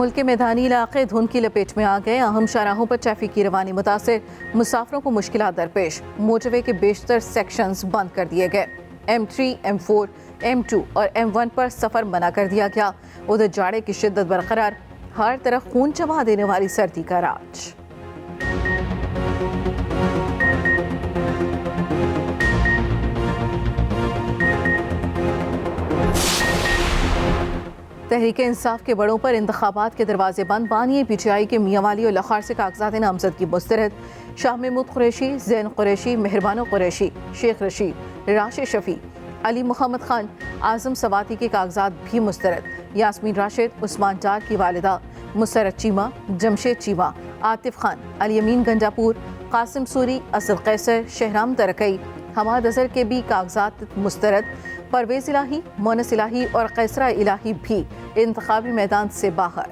मुल्क के मैदानी इलाके धुंध की लपेट में आ गए। अहम शाहराहों पर ट्रैफिक की रवानी मुतासिर, मुसाफिरों को मुश्किलात दरपेश। मोटरवे के बेशतर सेक्शंस बंद कर दिए गए। M3, M4, M2 और M1 पर सफर मना कर दिया गया। उधर जाड़े की शिद्दत बरकरार, हर तरफ खून जमा देने वाली सर्दी का राज। तहरीक इंसाफ के बड़ों पर इंतखाबात के दरवाजे बंद। बानी PTI के मियांवाली और लखार से कागजात नामजद की मुस्तरद। शाह महमूद कुरैशी, जैन कुरैशी, मेहरबानो कुरैशी, शेख रशीद, राशिद शफी, अली मोहम्मद खान, आजम सवाती के कागजात भी मुस्तरद। यास्मीन राशिद, उस्मान डार की वालिदा, मुसरत चीमा, जमशेद चीमा, आतिफ खान, अलीमीन गंजापुर, कासिम सूरी, असद कैसर, शहराम तरकई, हमाद अजहर के भी कागजात मुस्तरद। परवेज इलाही, मोनस इलाही और कैसरा इलाही भी इंतखाबी मैदान से बाहर।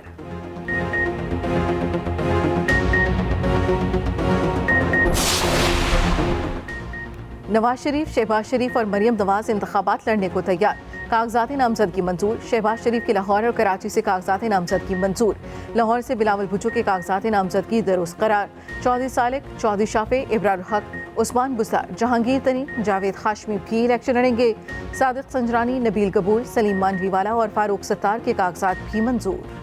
नवाज शरीफ, शहबाज शरीफ और मरियम नवाज इंतखाबात लड़ने को तैयार। कागजात नामजदगी मंजूर। शहबाज शरीफ की लाहौर और कराची से कागजात नामजदगी मंजूर। लाहौर से बिलावल भुट्टो के कागजात नामजदगी दुरुस्त करार। चौधरी सालिक, चौधरी शाफे, इब्रार हक, उस्मान बुज़दार, जहांगीर तनी, जावेद हाशमी भी इलेक्शन लड़ेंगे। सादिक संजरानी, नबील कबूल, सलीम मानवीवाला और फारूक सत्तार के कागजात भी मंजूर।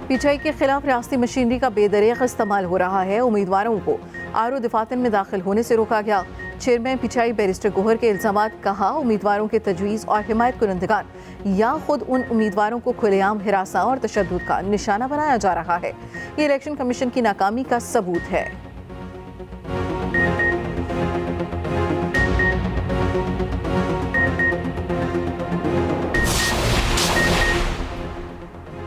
PTI के खिलाफ रियासती मशीनरी का बेदरीग इस्तेमाल हो रहा है। उम्मीदवारों को आरो दफातर में दाखिल होने से रोका गया। चेयरमैन PTI बैरिस्टर गोहर के इल्जामात। कहा, उम्मीदवारों के तजवीज़ और हिमायत कुनंदगान या खुद उन उम्मीदवारों को खुलेआम हिरासा और तशद्दुद का निशाना बनाया जा रहा है। ये इलेक्शन कमीशन की नाकामी का सबूत है।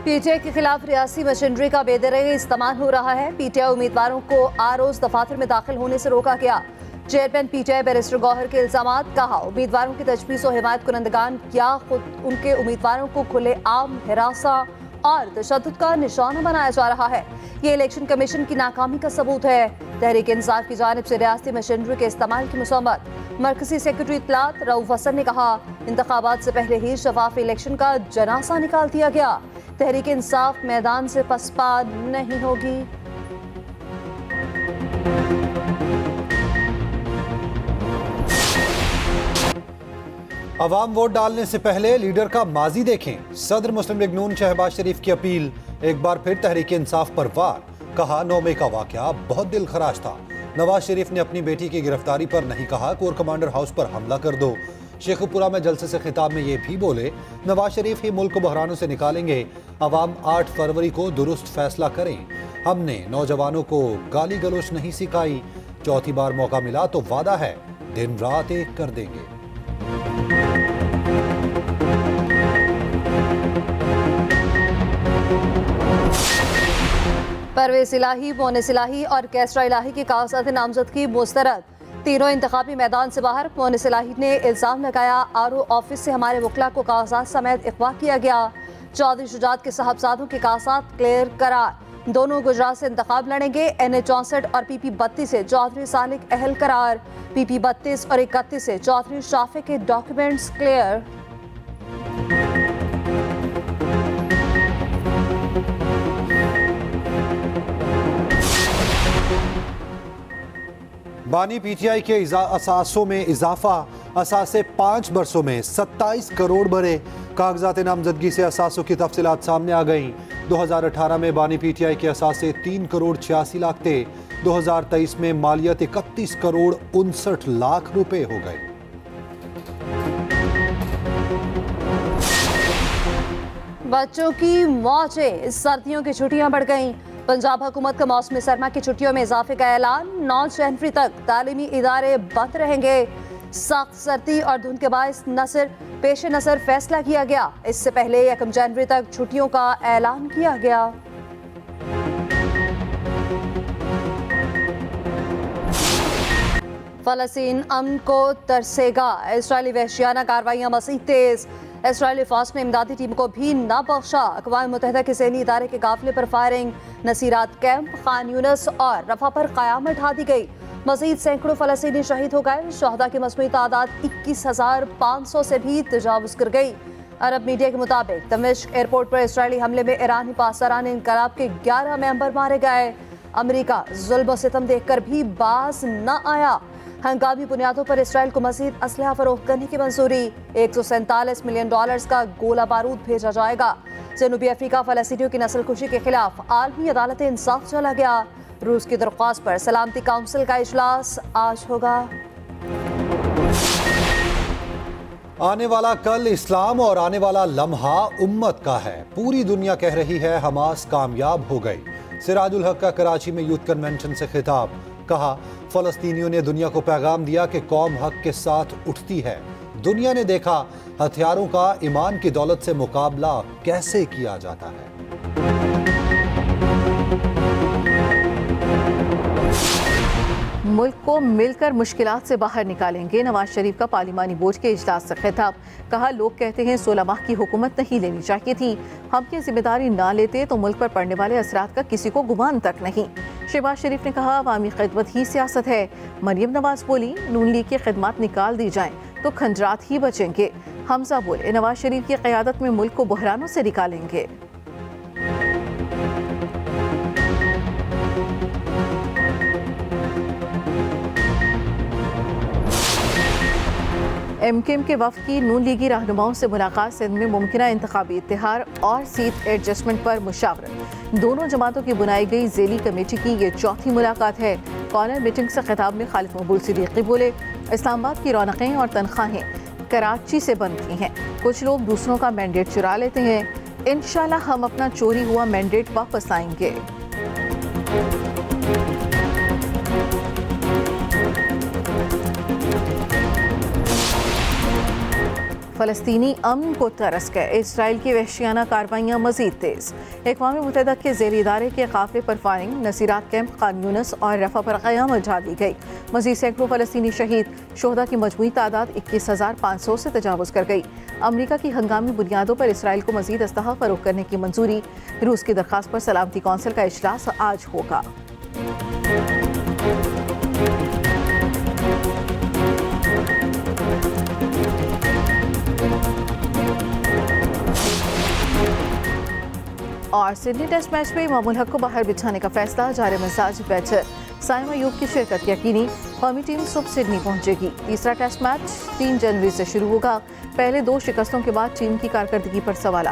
PTI के खिलाफ रियासी मशीनरी का बेदरीग इस्तेमाल हो रहा है। PTI उम्मीदवारों को आरोज दफातर में दाखिल होने से रोका गया। चेयरमैन PTI बैरिस्टर गौहर के इल्जामात। कहा, उम्मीदवारों की तजवीज़ और हिमायत कुनंदगान या खुद उनके उम्मीदवारों को खुले आम हिरासा और तशद्दुद का निशाना बनाया जा रहा है। ये इलेक्शन कमीशन की नाकामी का सबूत है। तहरीक इंसाफ की जानिब से रियासती मशीनरी के इस्तेमाल की मुसम्मत। मरकजी सेक्रेटरी इत्तलात रऊफ हसन ने कहा, इंतखाबात से पहले ही शफाफ इलेक्शन का जनासा निकाल दिया गया। तहरीक इंसाफ मैदान से पसपा नहीं होगी। अवाम वोट डालने से पहले लीडर का माजी देखें। सदर मुस्लिम लीग नून शहबाज शरीफ की अपील। एक बार फिर तहरीक इंसाफ पर वार। कहा, 9 मई का वाकया बहुत दिल खराश था। नवाज शरीफ ने अपनी बेटी की गिरफ्तारी पर नहीं कहा कोर कमांडर हाउस पर हमला कर दो। शेखपुरा में जलसे से खिताब में ये भी बोले, नवाज शरीफ ही मुल्क को बहरानों से निकालेंगे। अवाम 8 फरवरी को दुरुस्त फैसला करें। हमने नौजवानों को गाली गलोच नहीं सिखाई। चौथी बार मौका मिला तो वादा है दिन रात एक कर देंगे। परवेज इलाही, मोनस इलाही और कैसरा इलाही की कागजात नामजदगी मुस्तरद। तीनों इंतखाबी मैदान से बाहर। मोनस इलाही ने इल्जाम लगाया, आरओ ऑफिस से हमारे वकला को कागजात समेत अगवा किया गया। चौधरी शुजात के साहबजादों के कागजात क्लियर करार। दोनों गुजरात से इंतखाब लड़ेंगे। NH 64 और PP 32 से चौधरी सालिक अहल करार। PP 32 और 31 से चौधरी शाफे के डॉक्यूमेंट्स क्लियर। बानी PTI के असासों में इजाफा। असासे 5 बरसों में 27 करोड़ बढ़े। कागजात नामजदगी से असासों की तफसीलात सामने आ गईं। 2018 में बानी PTI के असासे 3 करोड़ 86 लाख थे। 2023 में मालियत 31 करोड़ 59 लाख रुपए हो गए। बच्चों की मौजें। सर्दियों की छुट्टियां बढ़ गईं। पंजाब हुकूमत का मौसमी सरमा की छुट्टियों में इजाफे का ऐलान। 9 जनवरी तक तालीमी इदारे बंद रहेंगे। सख्त सर्दी और धुंध के बायस पेश नजर फैसला किया गया। इससे पहले 1 जनवरी तक छुट्टियों का ऐलान किया गया। फलस्तीन अमन को तरसेगा। इसराइली वहशियाना कार्रवाइयां मज़ीद तेज। इसराइली फौज ने इमदादी टीम को भी न बख्शा। अक़वाम मुत्तहिदा के सैनी इदारे के काफिले पर firing. Nuseirat camp, Khan Younis और रफा पर क़यामत ढा दी गई। मजीद सैकड़ों फलस्तीनी शहीद हो गए। शहदा की मजमूई तादाद 21,500 से भी तजावुज कर गई। अरब मीडिया के मुताबिक दमिश्क एयरपोर्ट पर इसराइली हमले में ईरानी पासदारान इनकलाब के 11 मेंबर मारे गए। अमेरिका जुल्म सितम देखकर भी बाज न आया। हंगामी बुनियादों पर इसराइल को मजीद असलहा फरोख्त करने की मंजूरी। $147 मिलियन का गोला बारूद भेजा जाएगा। जनूबी अफ्रीका फलस्तीनियों की नस्लकुशी के खिलाफ आलमी अदालत इंसाफ चला गया। रूस की दरख्वास्त पर सलामती काउंसिल का इजलास आज होगा। आने वाला कल इस्लाम और आने वाला लम्हा उम्मत का है। पूरी दुनिया कह रही है हमास कामयाब हो गई। सिराजुल हक का कराची में यूथ कन्वेंशन से खिताब। कहा, फलस्तीनियों ने दुनिया को पैगाम दिया कि कौम हक के साथ उठती है। दुनिया ने देखा हथियारों का ईमान की दौलत से मुकाबला कैसे किया जाता है। मुल्क को मिलकर मुश्किलात से बाहर निकालेंगे। नवाज शरीफ का पार्लिमानी बोर्ड के इजलास से खिताब। कहा, लोग कहते हैं 16 माह की हुकूमत नहीं लेनी चाहिए थी। हम ये जिम्मेदारी ना लेते तो मुल्क पर पड़ने वाले असरात का किसी को गुमान तक नहीं। शहबाज शरीफ ने कहा, अवामी खिदमत ही सियासत है। मरियम नवाज बोली, नून लीग की खिदमत निकाल दी जाएं तो खंजरात ही बचेंगे। हमजा बोले, नवाज शरीफ की क़यादत में मुल्क को बहरानों से निकालेंगे। MKM के वफ़द की नून लीगी रहनुमाओं से मुलाकात। सिंध में मुमकिना इंतखाबी इत्तेहार और सीट एडजस्टमेंट पर मुशावरत। दोनों जमातों की बुलाई गई ज़ेली कमेटी की ये चौथी मुलाकात है। कॉर्नर मीटिंग से खिताब में खालिद मकबूल सिद्दीकी बोले, इस्लामाबाद की रौनकें और तनख्वाहें कराची से बनती हैं। कुछ लोग दूसरों का मैंडेट चुरा लेते हैं। इंशाल्लाह हम अपना चोरी हुआ मैंडेट वापस लाएंगे। फलस्तीनी अमन को तरस गए। इसराइल की वहशियाना कार्रवाइयाँ मजीद तेज। अक़वाम मुत्तहिदा के ज़ेरी इदारे के काफ़िले पर firing. Nuseirat camp, Khan Younis और रफ़ा पर क़याम उठा दी गई। मजीद सैकड़ों फलस्तीनी शहीद। शोहदा की मजमूई तादाद 21,500 से तजावुज़ कर गई। अमरीका की हंगामी बुनियादों पर इसराइल को मजीद असलहा फ़रोख्त करने की मंजूरी। रूस की दरख्वास्त पर सलामती कौंसिल का इजलास आज होगा। और सिडनी टेस्ट मैच में इमामुल हक को बाहर बिछाने का फैसला। जारे मिजाज बैटर साइमा अयूब की शिरकत यकीनी। कौमी टीम सुबह सिडनी पहुंचेगी। तीसरा टेस्ट मैच 3 जनवरी से शुरू होगा। पहले 2 शिकस्तों के बाद टीम की कारकर्दगी पर सवाल।